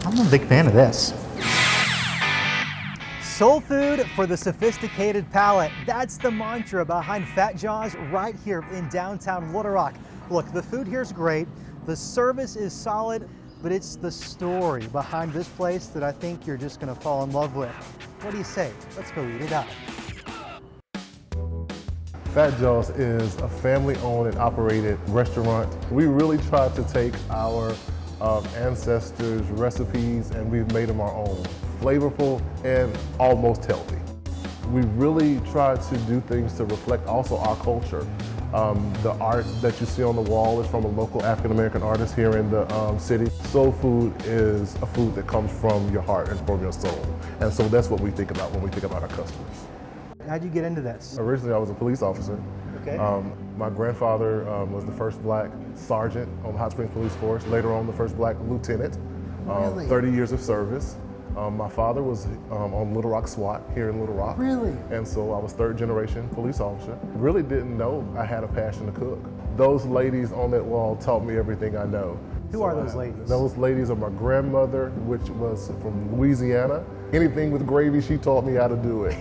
I'm a big fan of this. Soul food for the sophisticated palate. That's the mantra behind Fat Jaws right here in downtown Little Rock. Look, the food here is great. The service is solid, but it's the story behind this place that I think you're just gonna fall in love with. What do you say? Let's go eat it up. Fat Jaws is a family-owned and operated restaurant. We really tried to take our ancestors' recipes and we've made them our own. Flavorful and almost healthy. We really tried to do things to reflect also our culture. The art that you see on the wall is from a local African-American artist here in the city. Soul food is a food that comes from your heart and from your soul. And so that's what we think about when we think about our customers. How'd you get into this? Originally, I was a police officer. Okay. My grandfather was the first black sergeant on the Hot Springs Police Force, later on the first black lieutenant, Really? 30 years of service. My father was on Little Rock SWAT here in Little Rock. Really? And so I was third generation police officer. Really didn't know I had a passion to cook. Those ladies on that wall taught me everything I know. Who are those ladies? Those ladies are my grandmother, which was from Louisiana. Anything with gravy, she taught me how to do it.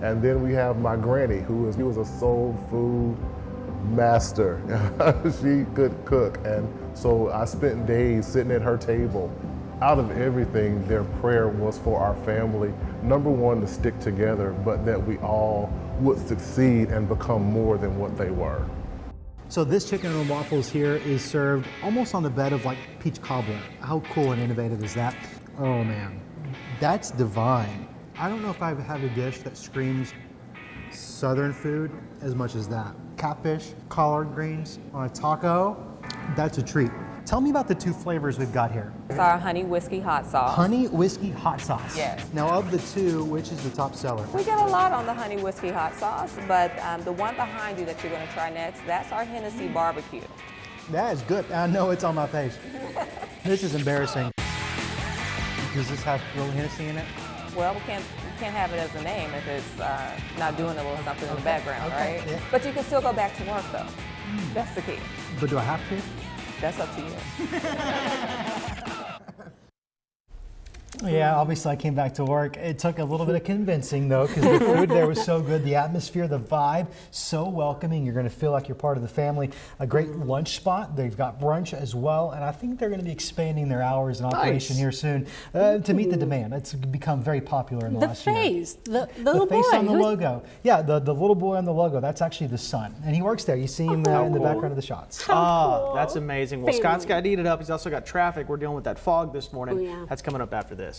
And then we have my granny, he was a soul food master. She could cook. And so I spent days sitting at her table. Out of everything, their prayer was for our family, number one, to stick together, but that we all would succeed and become more than what they were. So this chicken and waffles here is served almost on the bed of like peach cobbler. How cool and innovative is that? Oh man, that's divine. I don't know if I've had a dish that screams Southern food as much as that. Catfish, collard greens on a taco, that's a treat. Tell me about the two flavors we've got here. It's our honey whiskey hot sauce. Honey whiskey hot sauce. Yes. Now of the two, which is the top seller? We get a lot on the honey whiskey hot sauce, but the one behind you that you're going to try next, that's our Hennessy barbecue. That is good. I know it's on my face. This is embarrassing. Does this have real Hennessy in it? Well, we can't have it as a name if it's not doing a little something in the background, Okay, right? yeah. But you can still go back to work though. That's the key. But do I have to? That's up to you. Yeah, obviously I came back to work. It took a little bit of convincing though, because the food there was so good, the atmosphere, the vibe, so welcoming. You're gonna feel like you're part of the family. A great lunch spot. They've got brunch as well, and I think they're gonna be expanding their hours in operation here soon to meet the demand. It's become very popular in the last year. The little face boy. on the logo. Yeah, the little boy on the logo, that's actually the son. And he works there. You see him in the background of the shots. How That's amazing. Well, Family. Scott's got to eat it up. He's also got traffic. We're dealing with that fog this morning. Oh, yeah. That's coming up after this.